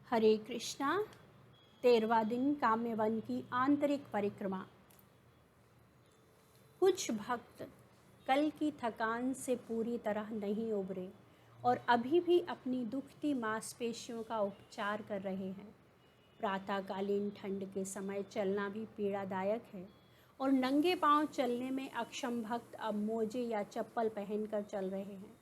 हरे कृष्णा। 13वां दिन काम्यवन की आंतरिक परिक्रमा। कुछ भक्त कल की थकान से पूरी तरह नहीं उबरे और अभी भी अपनी दुखती मांसपेशियों का उपचार कर रहे हैं। प्रातःकालीन ठंड के समय चलना भी पीड़ादायक है और नंगे पांव चलने में अक्षम भक्त अब मोजे या चप्पल पहनकर चल रहे हैं।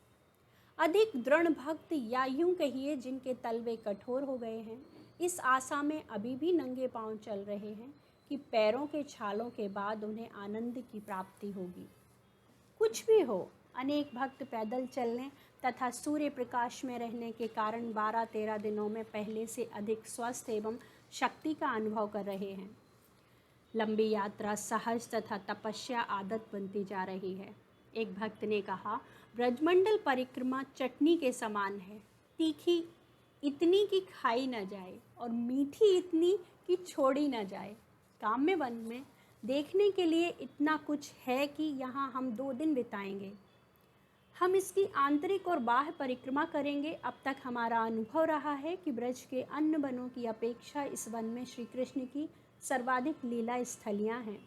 अधिक दृढ़ भक्त या यूं कहिए जिनके तलवे कठोर हो गए हैं, इस आशा में अभी भी नंगे पांव चल रहे हैं कि पैरों के छालों के बाद उन्हें आनंद की प्राप्ति होगी। कुछ भी हो, अनेक भक्त पैदल चलने तथा सूर्य प्रकाश में रहने के कारण 12-13 दिनों में पहले से अधिक स्वस्थ एवं शक्ति का अनुभव कर रहे हैं। लंबी यात्रा सहज तथा तपस्या आदत बनती जा रही है। एक भक्त ने कहा, ब्रजमंडल परिक्रमा चटनी के समान है, तीखी इतनी कि खाई न जाए और मीठी इतनी कि छोड़ी न जाए। काम्यवन में देखने के लिए इतना कुछ है कि यहाँ हम 2 दिन बिताएंगे। हम इसकी आंतरिक और बाह्य परिक्रमा करेंगे। अब तक हमारा अनुभव रहा है कि ब्रज के अन्य वनों की अपेक्षा इस वन में श्री कृष्ण की सर्वाधिक लीला स्थलियाँ हैं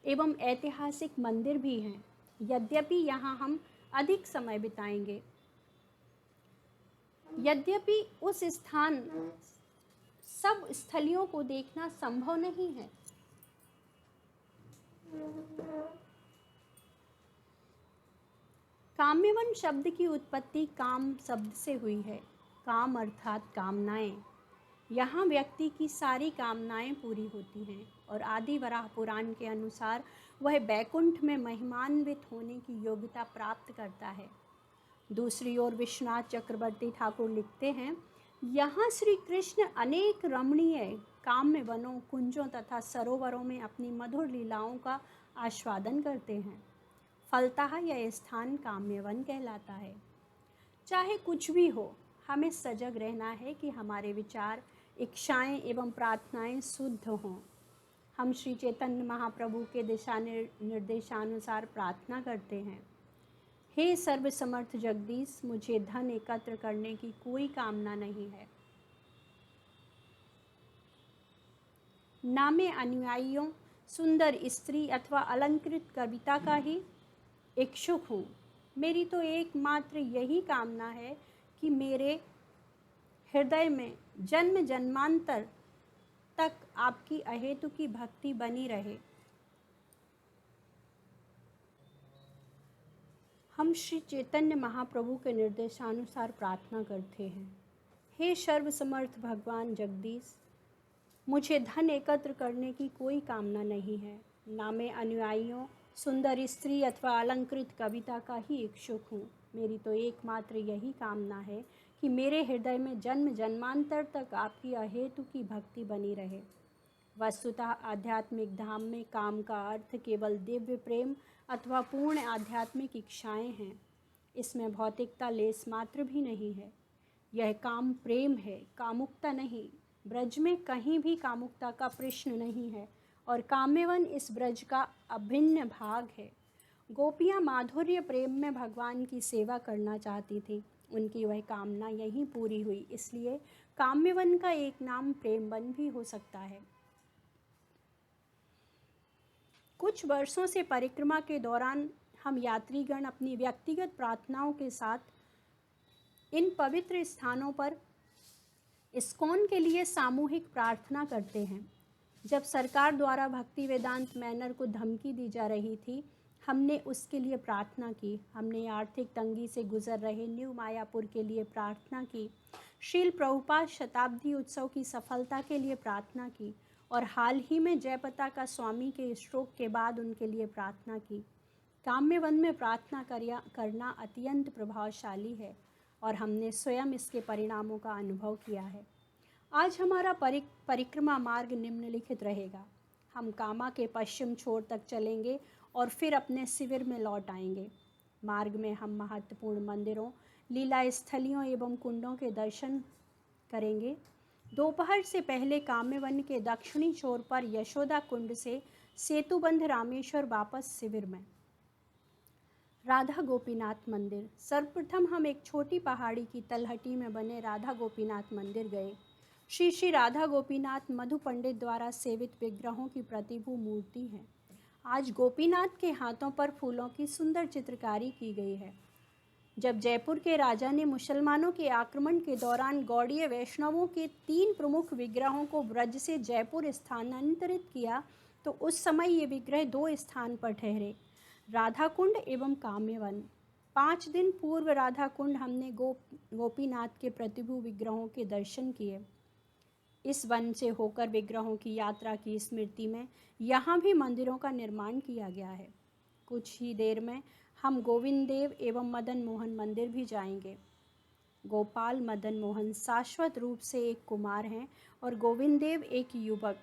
एवं ऐतिहासिक मंदिर भी हैं। यद्यपि यहाँ हम अधिक समय बिताएंगे, यद्यपि उस स्थान सब स्थलियों को देखना संभव नहीं है। काम्यवन शब्द की उत्पत्ति काम शब्द से हुई है। काम अर्थात कामनाएं। यहाँ व्यक्ति की सारी कामनाएं पूरी होती हैं और आदि वराह पुराण के अनुसार वह बैकुंठ में महिमान्वित होने की योग्यता प्राप्त करता है। दूसरी ओर विश्वनाथ चक्रवर्ती ठाकुर लिखते हैं, यहाँ श्री कृष्ण अनेक रमणीय काम्य वनों, कुंजों तथा सरोवरों में अपनी मधुर लीलाओं का आस्वादन करते हैं। फलतः यह स्थान काम्यवन कहलाता है। चाहे कुछ भी हो, हमें सजग रहना है कि हमारे विचार, इच्छाएं एवं प्रार्थनाएं शुद्ध हों। हम श्री चैतन्य महाप्रभु के दिशा निर्देशानुसार प्रार्थना करते हैं। हे सर्वसमर्थ जगदीश, मुझे धन एकत्र करने की कोई कामना नहीं है। ना मैं अनुयायियों, सुंदर स्त्री अथवा अलंकृत कविता का ही इच्छुक हूँ। मेरी तो एकमात्र यही कामना है कि मेरे हृदय में जन्म जन्मांतर तक आपकी अहेतु की भक्ति बनी रहे। हम श्री चैतन्य महाप्रभु के निर्देशानुसार प्रार्थना करते हैं। हे सर्वसमर्थ भगवान जगदीश, मुझे धन एकत्र करने की कोई कामना नहीं है। ना मैं अनुयायियों, सुंदर स्त्री अथवा अलंकृत कविता का ही इच्छुक हूँ। मेरी तो एकमात्र यही कामना है कि मेरे हृदय में जन्म जन्मांतर तक आपकी अहेतु की भक्ति बनी रहे। वस्तुतः आध्यात्मिक धाम में काम का अर्थ केवल दिव्य प्रेम अथवा पूर्ण आध्यात्मिक इच्छाएं हैं। इसमें भौतिकता लेस मात्र भी नहीं है। यह काम प्रेम है, कामुकता नहीं। ब्रज में कहीं भी कामुकता का प्रश्न नहीं है और काम्यवन इस ब्रज का अभिन्न भाग है। गोपियाँ माधुर्य प्रेम में भगवान की सेवा करना चाहती थी। उनकी वह कामना यहीं पूरी हुई। इसलिए काम्यवन का एक नाम प्रेमवन भी हो सकता है। कुछ वर्षों से परिक्रमा के दौरान हम यात्रीगण अपनी व्यक्तिगत प्रार्थनाओं के साथ इन पवित्र स्थानों पर इस्कॉन के लिए सामूहिक प्रार्थना करते हैं। जब सरकार द्वारा भक्ति वेदांत मैनर को धमकी दी जा रही थी, हमने उसके लिए प्रार्थना की। हमने आर्थिक तंगी से गुजर रहे न्यू मायापुर के लिए प्रार्थना की, श्रील प्रभुपाद शताब्दी उत्सव की सफलता के लिए प्रार्थना की और हाल ही में जयपता का स्वामी के स्ट्रोक के बाद उनके लिए प्रार्थना की। काम्यवन में प्रार्थना करना अत्यंत प्रभावशाली है और हमने स्वयं इसके परिणामों का अनुभव किया है। आज हमारा परिक्रमा मार्ग निम्नलिखित रहेगा। हम कामा के पश्चिम छोर तक चलेंगे और फिर अपने शिविर में लौट आएंगे। मार्ग में हम महत्वपूर्ण मंदिरों, लीला स्थलियों एवं कुंडों के दर्शन करेंगे। दोपहर से पहले काम्यवन के दक्षिणी छोर पर यशोदा कुंड से सेतुबंध रामेश्वर वापस शिविर में। राधा गोपीनाथ मंदिर। सर्वप्रथम हम एक छोटी पहाड़ी की तलहटी में बने राधा गोपीनाथ मंदिर गए। श्री श्री राधा गोपीनाथ मधु पंडित द्वारा सेवित विग्रहों की प्रतिभू मूर्ति है। आज गोपीनाथ के हाथों पर फूलों की सुंदर चित्रकारी की गई है। जब जयपुर के राजा ने मुसलमानों के आक्रमण के दौरान गौड़ीय वैष्णवों के 3 प्रमुख विग्रहों को ब्रज से जयपुर स्थानांतरित किया, तो उस समय ये विग्रह 2 स्थान पर ठहरे, राधा कुंड एवं काम्यवन। 5 दिन पूर्व राधा कुंड हमने गोपीनाथ के प्रतिभू विग्रहों के दर्शन किए। इस वन से होकर विग्रहों की यात्रा की स्मृति में यहाँ भी मंदिरों का निर्माण किया गया है। कुछ ही देर में हम गोविंद देव एवं मदन मोहन मंदिर भी जाएंगे। गोपाल मदन मोहन शाश्वत रूप से एक कुमार हैं और गोविंद देव एक युवक।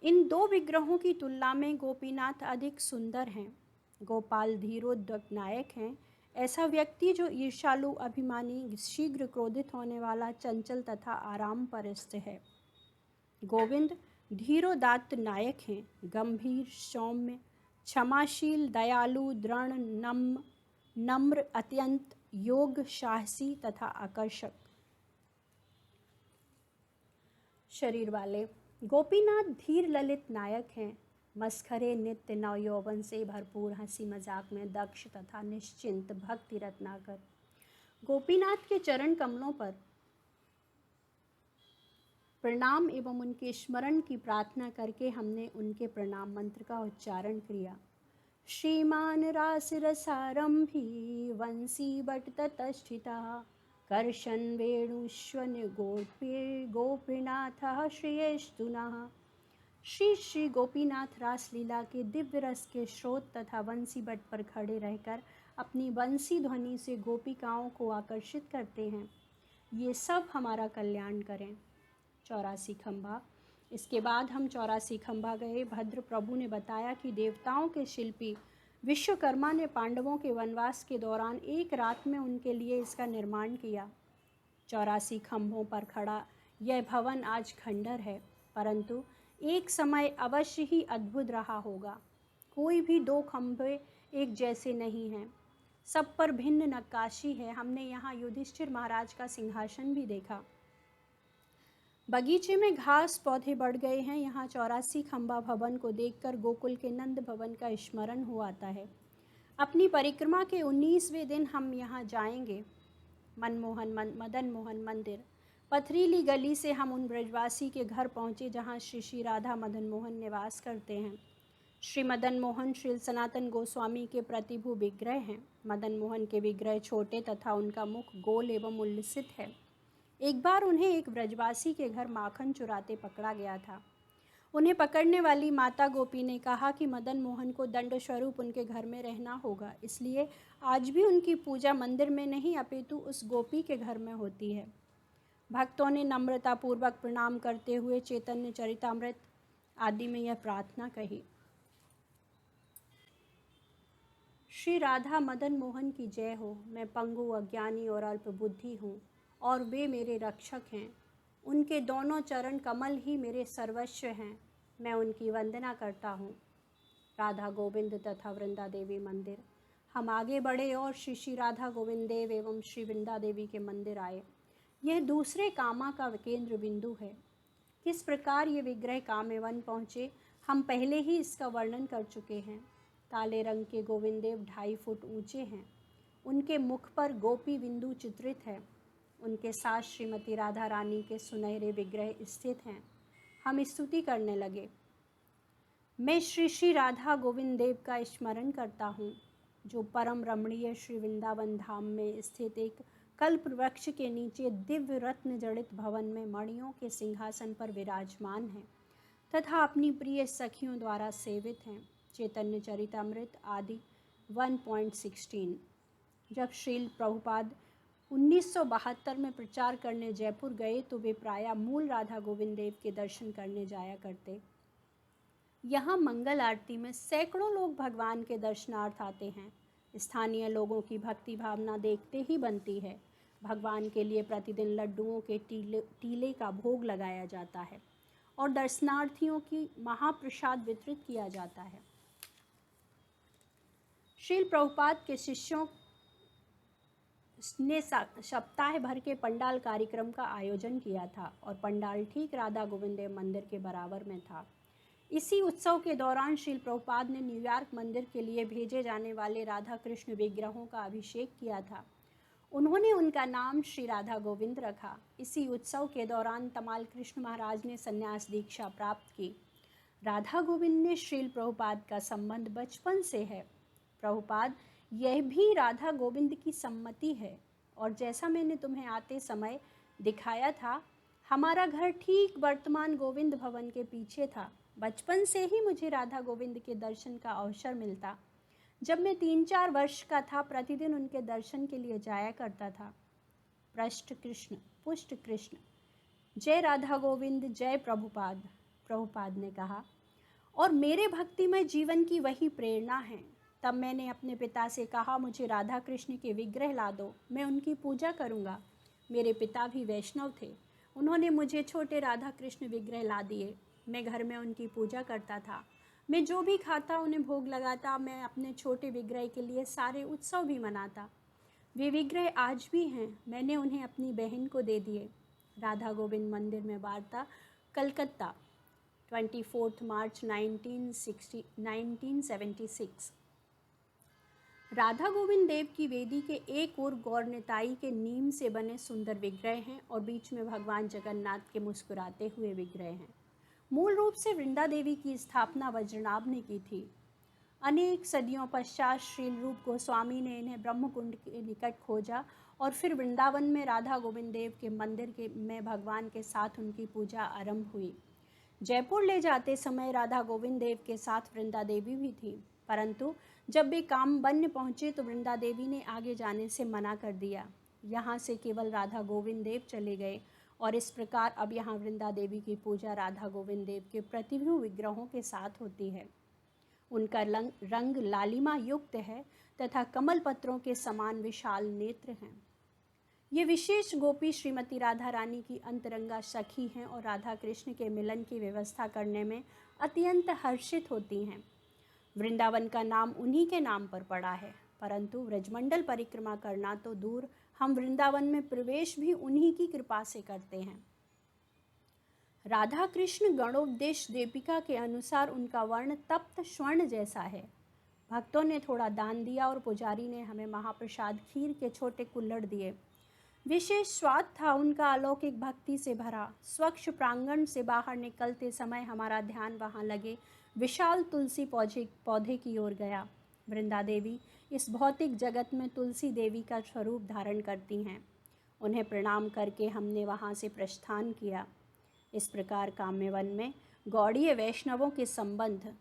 इन 2 विग्रहों की तुलना में गोपीनाथ अधिक सुंदर हैं। गोपाल धीरोद्धत नायक हैं, ऐसा व्यक्ति जो ईर्ष्यालु, अभिमानी, शीघ्र क्रोधित होने वाला, चंचल तथा आराम परस्त है। गोविंद धीरोदात्त नायक हैं, गंभीर, सौम्य, क्षमाशील, दयालु, दृढ़, नम्र, अत्यंत योग, साहसी तथा आकर्षक शरीर वाले। गोपीनाथ धीर ललित नायक हैं, मस्खरे, नित्य, नव यौवन से भरपूर, हंसी मजाक में दक्ष तथा निश्चिंत, भक्ति रत्नाकर। गोपीनाथ के चरण कमलों पर प्रणाम एवं उनके स्मरण की प्रार्थना करके हमने उनके प्रणाम मंत्र का उच्चारण किया। श्रीमान रास रसारंभी वंशी बट ततस्थिता कर्शन वेणुष्वन गोपीनाथ श्रेयस्तुनः। श्री श्री गोपीनाथ रासलीला के दिव्य रस के स्रोत तथा बंसी बट पर खड़े रहकर अपनी बंसी ध्वनि से गोपिकाओं को आकर्षित करते हैं। ये सब हमारा कल्याण करें। 84 खंभा। इसके बाद हम 84 खंभा गए। भद्र प्रभु ने बताया कि देवताओं के शिल्पी विश्वकर्मा ने पांडवों के वनवास के दौरान एक रात में उनके लिए इसका निर्माण किया। 84 खंभों पर खड़ा यह भवन आज खंडर है, परंतु एक समय अवश्य ही अद्भुत रहा होगा। कोई भी 2 खंभे एक जैसे नहीं हैं, सब पर भिन्न नक्काशी है। हमने यहाँ युधिष्ठिर महाराज का सिंहासन भी देखा। बगीचे में घास पौधे बढ़ गए हैं। यहाँ 84 खंभा भवन को देखकर गोकुल के नंद भवन का स्मरण हो आता है। अपनी परिक्रमा के 19वें दिन हम यहाँ जाएंगे। मदन मोहन मंदिर। पथरीली गली से हम उन ब्रजवासी के घर पहुँचे जहाँ श्री श्री राधा मदन मोहन निवास करते हैं। श्री मदन मोहन श्री सनातन गोस्वामी के प्रतिभू विग्रह हैं। मदन मोहन के विग्रह छोटे तथा उनका मुख गोल एवं उल्लसित है। एक बार उन्हें एक ब्रजवासी के घर माखन चुराते पकड़ा गया था। उन्हें पकड़ने वाली माता गोपी ने कहा कि मदन मोहन को दंड स्वरूप उनके घर में रहना होगा, इसलिए आज भी उनकी पूजा मंदिर में नहीं अपितु उस गोपी के घर में होती है। भक्तों ने नम्रतापूर्वक प्रणाम करते हुए चैतन्य चरितामृत आदि में यह प्रार्थना कही। श्री राधा मदन मोहन की जय हो। मैं पंगु, अज्ञानी और अल्प बुद्धि हूँ और वे मेरे रक्षक हैं। उनके दोनों चरण कमल ही मेरे सर्वस्व हैं। मैं उनकी वंदना करता हूँ। राधा गोविंद तथा वृंदा देवी मंदिर। हम आगे बढ़े और श्री श्री राधा गोविंद देव एवं श्री वृंदा देवी के मंदिर आए। यह दूसरे कामा का केंद्र बिंदु है। किस प्रकार ये विग्रह काम्यवन पहुँचे, हम पहले ही इसका वर्णन कर चुके हैं। काले रंग के गोविंद देव 2.5 फुट ऊंचे हैं। उनके मुख पर गोपी बिंदु चित्रित है। उनके साथ श्रीमती राधा रानी के सुनहरे विग्रह स्थित हैं। हम स्तुति करने लगे। मैं श्री श्री राधा गोविंद देव का स्मरण करता हूँ, जो परम रमणीय श्री वृंदावन धाम में स्थित एक कल्प वृक्ष के नीचे दिव्य रत्न जड़ित भवन में मणियों के सिंहासन पर विराजमान हैं तथा अपनी प्रिय सखियों द्वारा सेवित हैं। चैतन्य चरितामृत आदि 1.16। जब श्रील प्रभुपाद 1972 में प्रचार करने जयपुर गए तो वे प्रायः मूल राधा गोविंद देव के दर्शन करने जाया करते। यहाँ मंगल आरती में सैकड़ों लोग भगवान के दर्शनार्थ आते हैं। स्थानीय लोगों की भक्ति भावना देखते ही बनती है। भगवान के लिए प्रतिदिन लड्डुओं के टीले का भोग लगाया जाता है और दर्शनार्थियों की महाप्रसाद वितरित किया जाता है। श्रील प्रभुपाद के शिष्यों ने सप्ताह भर के पंडाल कार्यक्रम का आयोजन किया था और पंडाल ठीक राधा गोविंद देव मंदिर के बराबर में था। इसी उत्सव के दौरान श्रील प्रभुपाद ने न्यूयॉर्क मंदिर के लिए भेजे जाने वाले राधा कृष्ण विग्रहों का अभिषेक किया था। उन्होंने उनका नाम श्री राधा गोविंद रखा। इसी उत्सव के दौरान तमाल कृष्ण महाराज ने संन्यास दीक्षा प्राप्त की। राधा गोविंद ने श्रील प्रभुपाद का संबंध बचपन से है। प्रभुपाद यह भी राधा गोविंद की सम्मति है, और जैसा मैंने तुम्हें आते समय दिखाया था, हमारा घर ठीक वर्तमान गोविंद भवन के पीछे था। बचपन से ही मुझे राधा गोविंद के दर्शन का अवसर मिलता। जब मैं 3-4 वर्ष का था, प्रतिदिन उनके दर्शन के लिए जाया करता था। पृष्ठ कृष्ण, पुष्ट कृष्ण, जय राधा गोविंद, जय प्रभुपाद। प्रभुपाद ने कहा, और मेरे भक्तिमय जीवन की वही प्रेरणा है। तब मैंने अपने पिता से कहा, मुझे राधा कृष्ण के विग्रह ला दो, मैं उनकी पूजा करूँगा। मेरे पिता भी वैष्णव थे। उन्होंने मुझे छोटे राधा कृष्ण विग्रह ला दिए। मैं घर में उनकी पूजा करता था। मैं जो भी खाता उन्हें भोग लगाता। मैं अपने छोटे विग्रह के लिए सारे उत्सव भी मनाता। वे विग्रह आज भी हैं। मैंने उन्हें अपनी बहन को दे दिए। राधा गोविंद मंदिर में वार्ता, कलकत्ता, 24 मार्च 1976। राधा गोविंद देव की वेदी के एक ओर गौर निताई के नीम से बने सुंदर विग्रह हैं और बीच में भगवान जगन्नाथ के मुस्कुराते हुए विग्रह हैं। मूल रूप से वृंदा देवी की स्थापना वज्रनाभ ने की थी। अनेक सदियों पश्चात श्रील रूप गोस्वामी ने इन्हें ब्रह्मकुंड के निकट खोजा और फिर वृंदावन में राधा गोविंद देव के मंदिर में भगवान के साथ उनकी पूजा आरंभ हुई। जयपुर ले जाते समय राधा गोविंद देव के साथ वृंदा देवी भी थी, परंतु जब वे कामबन पहुँचे तो वृंदा देवी ने आगे जाने से मना कर दिया। यहाँ से केवल राधा गोविंद देव चले गए और इस प्रकार अब यहाँ वृंदा देवी की पूजा राधा गोविंद देव के प्रतिभू विग्रहों के साथ होती है। उनका रंग लालिमा युक्त है तथा कमल पत्रों के समान विशाल नेत्र हैं। ये विशेष गोपी श्रीमती राधा रानी की अंतरंगा सखी हैं और राधा कृष्ण के मिलन की व्यवस्था करने में अत्यंत हर्षित होती हैं। वृंदावन का नाम उन्हीं के नाम पर पड़ा है, परंतु व्रजमंडल परिक्रमा करना तो दूर, हम वृंदावन में प्रवेश भी उन्हीं की कृपा से करते हैं। राधा कृष्ण गणोपदेश दीपिका के अनुसार उनका वर्ण तप्त स्वर्ण जैसा है। भक्तों ने थोड़ा दान दिया और पुजारी ने हमें महाप्रसाद खीर के छोटे कुल्हड़ दिए। विशेष स्वाद था उनका, अलौकिक भक्ति से भरा। स्वच्छ प्रांगण से बाहर निकलते समय हमारा ध्यान वहाँ लगे विशाल तुलसी पौधे की ओर गया। वृंदा देवी इस भौतिक जगत में तुलसी देवी का स्वरूप धारण करती हैं। उन्हें प्रणाम करके हमने वहाँ से प्रस्थान किया। इस प्रकार काम्यवन में गौड़ीय वैष्णवों के संबंध,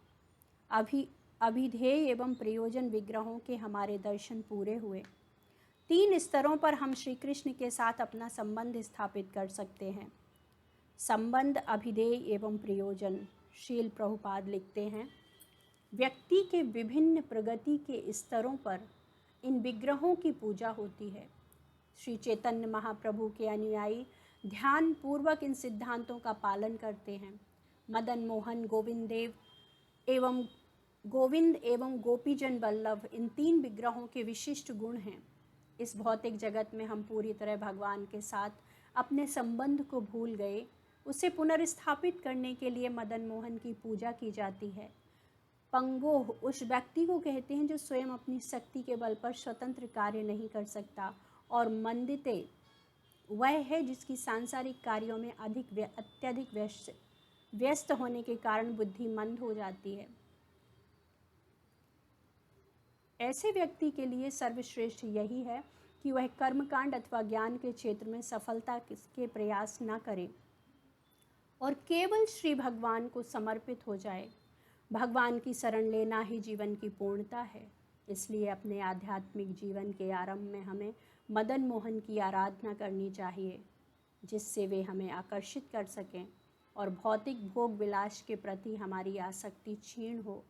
अभिधेय एवं प्रयोजन विग्रहों के हमारे दर्शन पूरे हुए। 3 स्तरों पर हम श्री कृष्ण के साथ अपना संबंध स्थापित कर सकते हैं। संबंध, अभिधेय एवं प्रयोजन। श्रील प्रभुपाद लिखते हैं, व्यक्ति के विभिन्न प्रगति के स्तरों पर इन विग्रहों की पूजा होती है। श्री चैतन्य महाप्रभु के अनुयायी ध्यान पूर्वक इन सिद्धांतों का पालन करते हैं। मदन मोहन, गोविंद एवं गोपीजन वल्लभ, इन 3 विग्रहों के विशिष्ट गुण हैं। इस भौतिक जगत में हम पूरी तरह भगवान के साथ अपने संबंध को भूल गए। उसे पुनर्स्थापित करने के लिए मदन मोहन की पूजा की जाती है। पंगोह उस व्यक्ति को कहते हैं जो स्वयं अपनी शक्ति के बल पर स्वतंत्र कार्य नहीं कर सकता, और मंदिते वह है जिसकी सांसारिक कार्यों में अत्यधिक व्यस्त होने के कारण बुद्धि मंद हो जाती है। ऐसे व्यक्ति के लिए सर्वश्रेष्ठ यही है कि वह कर्मकांड अथवा ज्ञान के क्षेत्र में सफलता के प्रयास न करे और केवल श्री भगवान को समर्पित हो जाए। भगवान की शरण लेना ही जीवन की पूर्णता है। इसलिए अपने आध्यात्मिक जीवन के आरंभ में हमें मदन मोहन की आराधना करनी चाहिए, जिससे वे हमें आकर्षित कर सकें और भौतिक भोग विलास के प्रति हमारी आसक्ति क्षीण हो।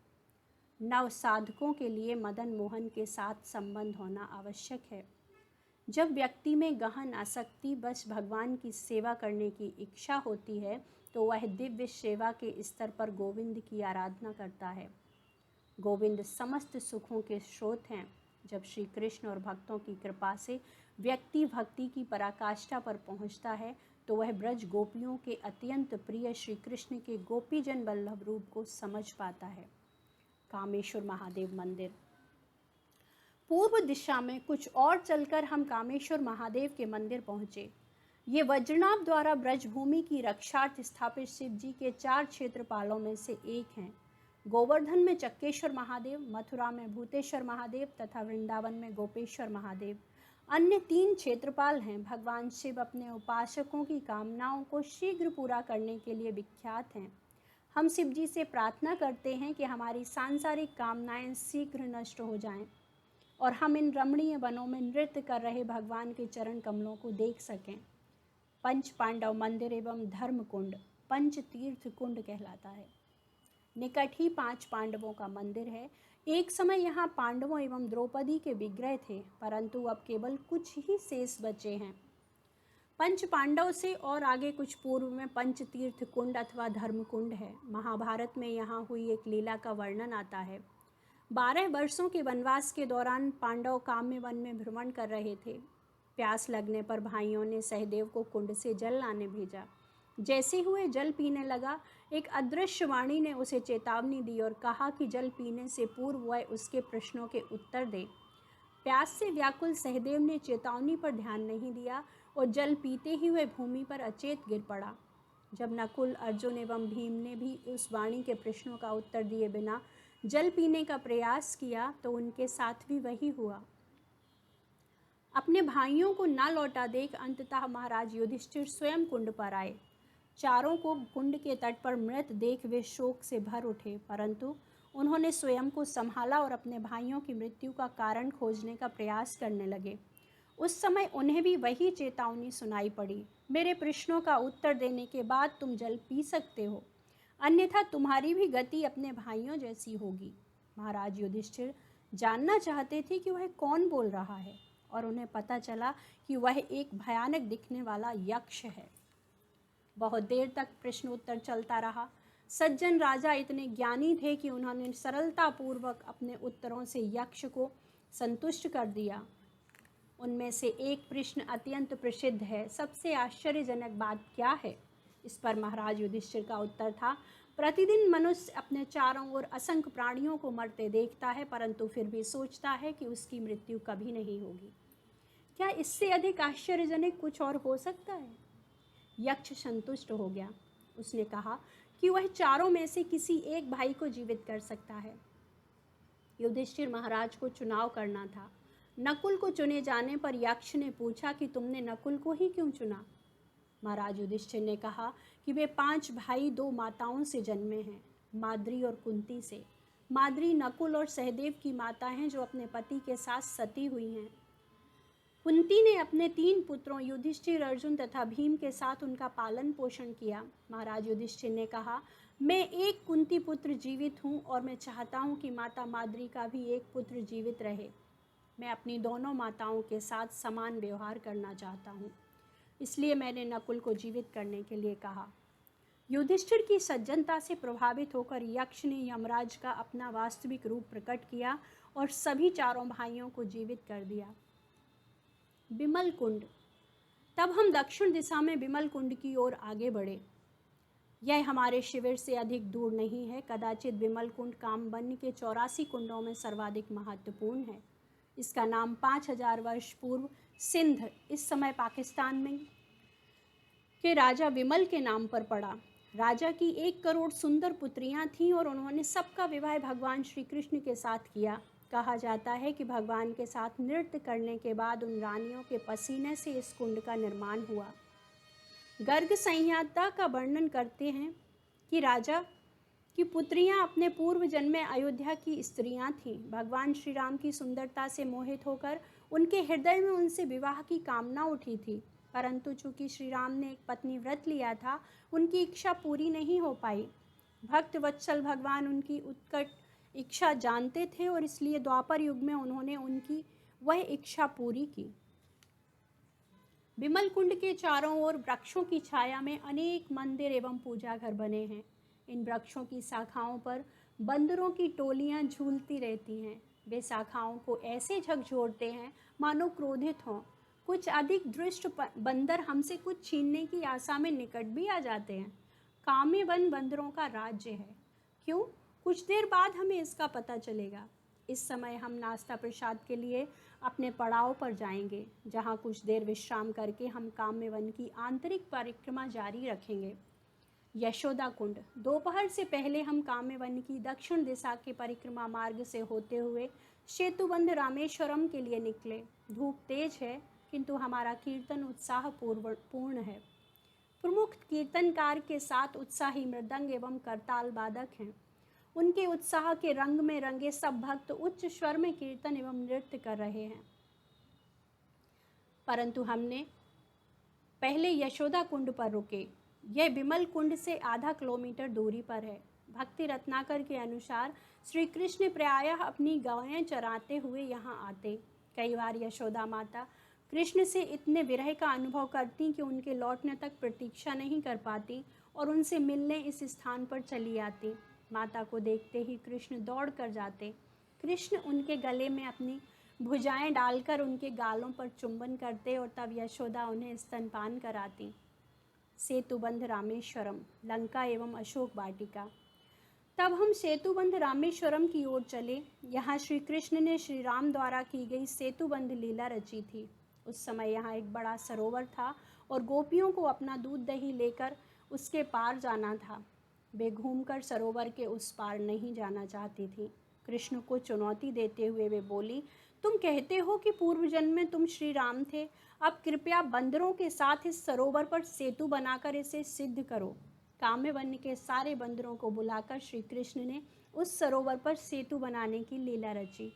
नव साधकों के लिए मदन मोहन के साथ संबंध होना आवश्यक है। जब व्यक्ति में गहन आसक्ति बस भगवान की सेवा करने की इच्छा होती है, तो वह दिव्य सेवा के स्तर पर गोविंद की आराधना करता है। गोविंद समस्त सुखों के स्रोत हैं। जब श्री कृष्ण और भक्तों की कृपा से व्यक्ति भक्ति की पराकाष्ठा पर पहुंचता है तो वह ब्रज गोपियों के अत्यंत प्रिय श्री कृष्ण के गोपीजन वल्लभ रूप को समझ पाता है। कामेश्वर महादेव मंदिर। पूर्व दिशा में कुछ और चलकर हम कामेश्वर महादेव के मंदिर पहुंचे। ये वज्रनाभ द्वारा ब्रजभूमि की रक्षार्थ स्थापित शिव जी के 4 क्षेत्रपालों में से एक हैं। गोवर्धन में चक्केश्वर महादेव, मथुरा में भूतेश्वर महादेव तथा वृंदावन में गोपेश्वर महादेव अन्य 3 क्षेत्रपाल हैं। भगवान शिव अपने उपासकों की कामनाओं को शीघ्र पूरा करने के लिए विख्यात हैं। हम शिव जी से प्रार्थना करते हैं कि हमारी सांसारिक कामनाएं शीघ्र नष्ट हो जाएं और हम इन रमणीय वनों में नृत्य कर रहे भगवान के चरण कमलों को देख सकें। पंच पांडव मंदिर एवं धर्म कुंड पंच तीर्थ कुंड कहलाता है। निकट ही 5 पांडवों का मंदिर है। एक समय यहाँ पांडवों एवं द्रौपदी के विग्रह थे, परंतु अब केवल कुछ ही शेष बचे हैं। पंच पांडव से और आगे कुछ पूर्व में पंच तीर्थ कुंड अथवा धर्म कुंड है। महाभारत में यहाँ हुई एक लीला का वर्णन आता है। 12 वर्षों के वनवास के दौरान पांडव काम्य वन में भ्रमण कर रहे थे। प्यास लगने पर भाइयों ने सहदेव को कुंड से जल लाने भेजा। जैसे हुए जल पीने लगा, एक अदृश्य वाणी ने उसे चेतावनी दी और कहा कि जल पीने से पूर्व वह उसके प्रश्नों के उत्तर दे। प्यास से व्याकुल सहदेव ने चेतावनी पर ध्यान नहीं दिया और जल पीते ही वह भूमि पर अचेत गिर पड़ा। जब नकुल, अर्जुन एवं भीम ने भी उस वाणी के प्रश्नों का उत्तर दिए बिना जल पीने का प्रयास किया तो उनके साथ भी वही हुआ। अपने भाइयों को न लौटा देख अंततः महाराज युधिष्ठिर स्वयं कुंड पर आए। चारों को कुंड के तट पर मृत देख वे शोक से भर उठे, परंतु उन्होंने स्वयं को संभाला और अपने भाइयों की मृत्यु का कारण खोजने का प्रयास करने लगे। उस समय उन्हें भी वही चेतावनी सुनाई पड़ी, मेरे प्रश्नों का उत्तर देने के बाद तुम जल पी सकते हो, अन्यथा तुम्हारी भी गति अपने भाइयों जैसी होगी। महाराज युधिष्ठिर जानना चाहते थे कि वह कौन बोल रहा है और उन्हें पता चला कि वह एक भयानक दिखने वाला यक्ष है। बहुत देर तक प्रश्नोत्तर चलता रहा। सज्जन राजा इतने ज्ञानी थे कि उन्होंने सरलतापूर्वक अपने उत्तरों से यक्ष को संतुष्ट कर दिया। उनमें से एक प्रश्न अत्यंत प्रसिद्ध है, सबसे आश्चर्यजनक बात क्या है? इस पर महाराज युधिष्ठिर का उत्तर था, प्रतिदिन मनुष्य अपने चारों ओर असंख्य प्राणियों को मरते देखता है, परंतु फिर भी सोचता है कि उसकी मृत्यु कभी नहीं होगी। क्या इससे अधिक आश्चर्यजनक कुछ और हो सकता है? यक्ष संतुष्ट हो गया। उसने कहा कि वह चारों में से किसी एक भाई को जीवित कर सकता है। युधिष्ठिर महाराज को चुनाव करना था। नकुल को चुने जाने पर यक्ष ने पूछा कि तुमने नकुल को ही क्यों चुना? महाराज युधिष्ठिर ने कहा कि वे 5 भाई 2 माताओं से जन्मे हैं, माद्री और कुंती से। माद्री नकुल और सहदेव की माता हैं जो अपने पति के साथ सती हुई हैं। कुंती ने अपने 3 पुत्रों युधिष्ठिर, अर्जुन तथा भीम के साथ उनका पालन पोषण किया। महाराज युधिष्ठिर ने कहा, मैं एक कुंती पुत्र जीवित हूँ और मैं चाहता हूँ कि माता माद्री का भी एक पुत्र जीवित रहे। मैं अपनी दोनों माताओं के साथ समान व्यवहार करना चाहता हूँ, इसलिए मैंने नकुल को जीवित करने के लिए कहा। युधिष्ठिर की सज्जनता से प्रभावित होकर यक्ष ने यमराज का अपना वास्तविक रूप प्रकट किया और सभी चारों भाइयों को जीवित कर दिया। बिमल कुंड। तब हम दक्षिण दिशा में बिमल कुंड की ओर आगे बढ़े। यह हमारे शिविर से अधिक दूर नहीं है। कदाचित बिमल कुंड कामवन के 84 कुंडों में सर्वाधिक महत्वपूर्ण है। इसका नाम 5000 वर्ष पूर्व सिंध, इस समय पाकिस्तान में, के राजा विमल के नाम पर पड़ा। राजा की 1 करोड़ सुंदर पुत्रियां थीं और उन्होंने सबका विवाह भगवान श्री कृष्ण के साथ किया। कहा जाता है कि भगवान के साथ नृत्य करने के बाद उन रानियों के पसीने से इस कुंड का निर्माण हुआ। गर्ग संहिता का वर्णन करते हैं कि राजा की पुत्रियां अपने पूर्व जन्म में अयोध्या की स्त्रियां थीं। भगवान श्री राम की सुंदरता से मोहित होकर उनके हृदय में उनसे विवाह की कामना उठी थी, परंतु चूंकि श्री राम ने एक पत्नी व्रत लिया था, उनकी इच्छा पूरी नहीं हो पाई। भक्त वत्सल भगवान उनकी उत्कट इच्छा जानते थे और इसलिए द्वापर युग में उन्होंने उनकी वह इच्छा पूरी की। बिमल कुंड के चारों ओर वृक्षों की छाया में अनेक मंदिर एवं पूजा घर बने हैं। इन वृक्षों की शाखाओं पर बंदरों की टोलियां झूलती रहती हैं। वे शाखाओं को ऐसे झकझोरते हैं मानो क्रोधित हों। कुछ अधिक दुष्ट बंदर हमसे कुछ छीनने की आशा में निकट भी आ जाते हैं। काम्य वन बंदरों का राज्य है। क्यों? कुछ देर बाद हमें इसका पता चलेगा। इस समय हम नाश्ता प्रसाद के लिए अपने पड़ाव पर जाएंगे, जहाँ कुछ देर विश्राम करके हम काम्य वन की आंतरिक परिक्रमा जारी रखेंगे। यशोदा कुंड। दोपहर से पहले हम काम्यवन की दक्षिण दिशा के परिक्रमा मार्ग से होते हुए सेतुबंध रामेश्वरम के लिए निकले। धूप तेज है, किंतु हमारा कीर्तन उत्साह पूर्ण है। प्रमुख कीर्तनकार के साथ उत्साही मृदंग एवं करताल वादक हैं। उनके उत्साह के रंग में रंगे सब भक्त उच्च स्वर में कीर्तन एवं नृत्य कर रहे हैं। परंतु हमने पहले यशोदा कुंड पर रुके। यह विमल कुंड से आधा किलोमीटर दूरी पर है। भक्ति रत्नाकर के अनुसार श्री कृष्ण प्रायः अपनी गायें चराते हुए यहाँ आते। कई बार यशोदा माता कृष्ण से इतने विरह का अनुभव करती कि उनके लौटने तक प्रतीक्षा नहीं कर पाती और उनसे मिलने इस स्थान पर चली आती। माता को देखते ही कृष्ण दौड़ कर जाते। कृष्ण उनके गले में अपनी भुजाएं डालकर उनके गालों पर चुंबन करते और तब यशोदा उन्हें स्तनपान कराती। सेतुबंध रामेश्वरम, लंका एवं अशोक वाटिका। तब हम सेतुबंध रामेश्वरम की ओर चले। यहाँ श्री कृष्ण ने श्री राम द्वारा की गई सेतुबंध लीला रची थी। उस समय यहाँ एक बड़ा सरोवर था और गोपियों को अपना दूध दही लेकर उसके पार जाना था। वे घूमकर सरोवर के उस पार नहीं जाना चाहती थी। कृष्ण को चुनौती देते हुए वे बोली, तुम कहते हो कि पूर्व जन्म में तुम श्री राम थे। अब कृपया बंदरों के साथ इस सरोवर पर सेतु बनाकर इसे सिद्ध करो। काम्यवन के सारे बंदरों को बुलाकर श्री कृष्ण ने उस सरोवर पर सेतु बनाने की लीला रची।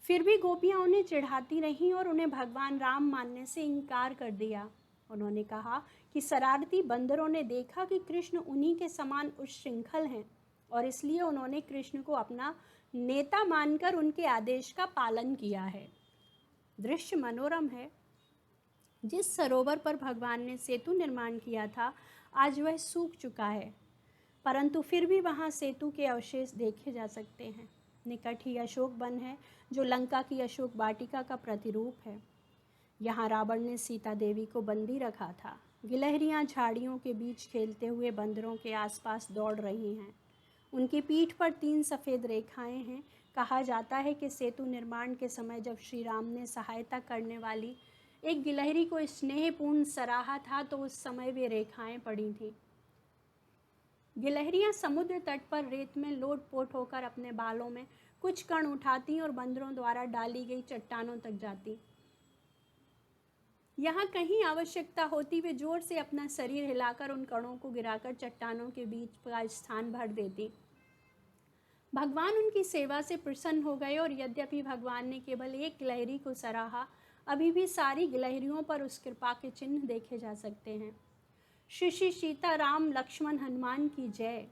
फिर भी गोपियां उन्हें चिढ़ाती रहीं और उन्हें भगवान राम मानने से इनकार कर दिया। उन्होंने कहा कि शरारती बंदरों ने देखा कि कृष्ण उन्हीं के समान उच्छृंखल हैं और इसलिए उन्होंने कृष्ण को अपना नेता मानकर उनके आदेश का पालन किया है। दृश्य मनोरम है। जिस सरोवर पर भगवान ने सेतु निर्माण किया था, आज वह सूख चुका है, परंतु फिर भी वहाँ सेतु के अवशेष देखे जा सकते हैं। निकट ही अशोक वन है, जो लंका की अशोक वाटिका का प्रतिरूप है। यहाँ रावण ने सीता देवी को बंदी रखा था। गिलहरियाँ झाड़ियों के बीच खेलते हुए बंदरों के आसपास दौड़ रही हैं। उनकी पीठ पर 3 सफ़ेद रेखाएं हैं। कहा जाता है कि सेतु निर्माण के समय जब श्री राम ने सहायता करने वाली एक गिलहरी को स्नेहपूर्ण सराहा था, तो उस समय वे रेखाएं पड़ी थीं। गिलहरियां समुद्र तट पर रेत में लोट-पोट होकर अपने बालों में कुछ कण उठाती और बंदरों द्वारा डाली गई चट्टानों तक जाती। यहाँ कहीं आवश्यकता होती वे जोर से अपना शरीर हिलाकर उन कणों को गिराकर चट्टानों के बीच का स्थान भर देती। भगवान उनकी सेवा से प्रसन्न हो गए और यद्यपि भगवान ने केवल एक गिलहरी को सराहा, अभी भी सारी गिलहरियों पर उस कृपा के चिन्ह देखे जा सकते हैं। श्री श्री सीता राम लक्ष्मण हनुमान की जय।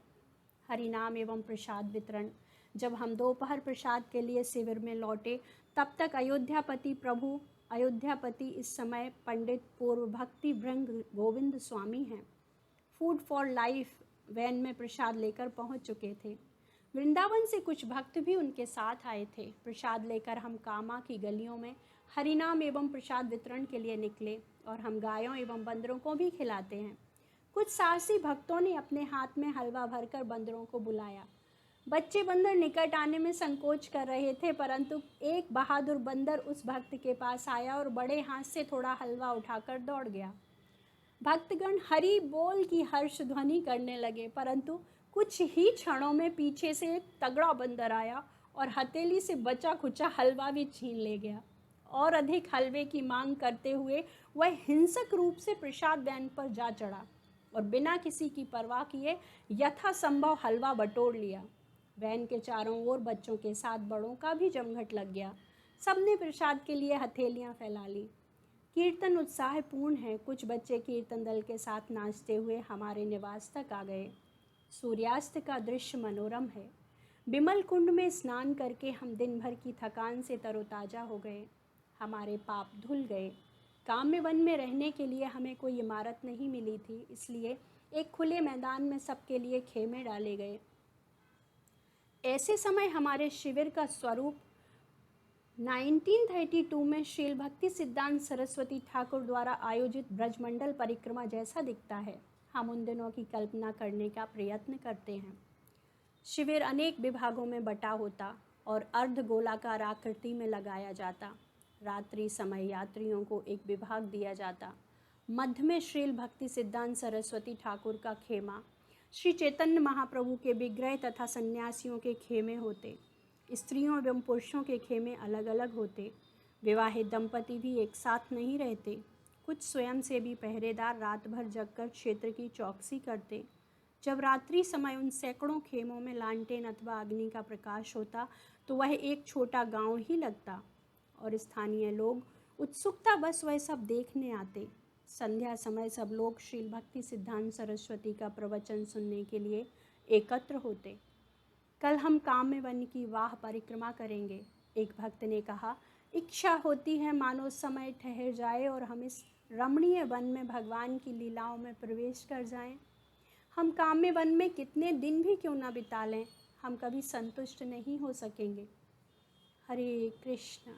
हरिनाम एवं प्रसाद वितरण। जब हम दोपहर प्रसाद के लिए शिविर में लौटे, तब तक अयोध्यापति इस समय पंडित पूर्व भक्ति भृंग गोविंद स्वामी हैं। फूड फॉर लाइफ वैन में प्रसाद लेकर पहुंच चुके थे। वृंदावन से कुछ भक्त भी उनके साथ आए थे। प्रसाद लेकर हम कामा की गलियों में हरिनाम एवं प्रसाद वितरण के लिए निकले और हम गायों एवं बंदरों को भी खिलाते हैं। कुछ साहसी भक्तों ने अपने हाथ में हलवा भरकर बंदरों को बुलाया। बच्चे बंदर निकट आने में संकोच कर रहे थे, परंतु एक बहादुर बंदर उस भक्त के पास आया और बड़े हाथ से थोड़ा हलवा उठाकर दौड़ गया। भक्तगण हरि बोल की हर्ष ध्वनि करने लगे, परंतु कुछ ही क्षणों में पीछे से एक तगड़ा बंदर आया और हथेली से बचा खुचा हलवा भी छीन ले गया। और अधिक हलवे की मांग करते हुए वह हिंसक रूप से प्रसाद वैन पर जा चढ़ा और बिना किसी की परवाह किए यथासंभव हलवा बटोर लिया। वैन के चारों ओर बच्चों के साथ बड़ों का भी जमघट लग गया। सबने प्रसाद के लिए हथेलियां फैला ली। कीर्तन उत्साहपूर्ण है। कुछ बच्चे कीर्तन दल के साथ नाचते हुए हमारे निवास तक आ गए। सूर्यास्त का दृश्य मनोरम है। विमल कुंड में स्नान करके हम दिन भर की थकान से तरोताज़ा हो गए। हमारे पाप धुल गए। काम्यवन में रहने के लिए हमें कोई इमारत नहीं मिली थी, इसलिए एक खुले मैदान में सबके लिए खेमे डाले गए। ऐसे समय हमारे शिविर का स्वरूप 1932 में श्रील भक्ति सिद्धांत सरस्वती ठाकुर द्वारा आयोजित ब्रजमंडल परिक्रमा जैसा दिखता है। हम उन दिनों की कल्पना करने का प्रयत्न करते हैं। शिविर अनेक विभागों में बटा होता और अर्ध गोलाकार आकृति में लगाया जाता। रात्रि समय यात्रियों को एक विभाग दिया जाता। मध्य में श्रील भक्ति सिद्धांत सरस्वती ठाकुर का खेमा, श्री चैतन्य महाप्रभु के विग्रह तथा सन्यासियों के खेमे होते। स्त्रियों एवं पुरुषों के खेमे अलग अलग होते। विवाहित दंपति भी एक साथ नहीं रहते। कुछ स्वयं से भी पहरेदार रात भर जगकर क्षेत्र की चौकसी करते। जब रात्रि समय उन सैकड़ों खेमों में लालटेन अथवा अग्नि का प्रकाश होता तो वह एक छोटा गांव ही लगता और स्थानीय लोग उत्सुकता बस वह सब देखने आते। संध्या समय सब लोग श्रील भक्ति सिद्धांत सरस्वती का प्रवचन सुनने के लिए एकत्र होते। कल हम काम्य वन की वाह परिक्रमा करेंगे। एक भक्त ने कहा, इच्छा होती है मानो समय ठहर जाए और हम इस रमणीय वन में भगवान की लीलाओं में प्रवेश कर जाएं। हम काम्य वन में कितने दिन भी क्यों न बिता लें, हम कभी संतुष्ट नहीं हो सकेंगे। हरे कृष्ण।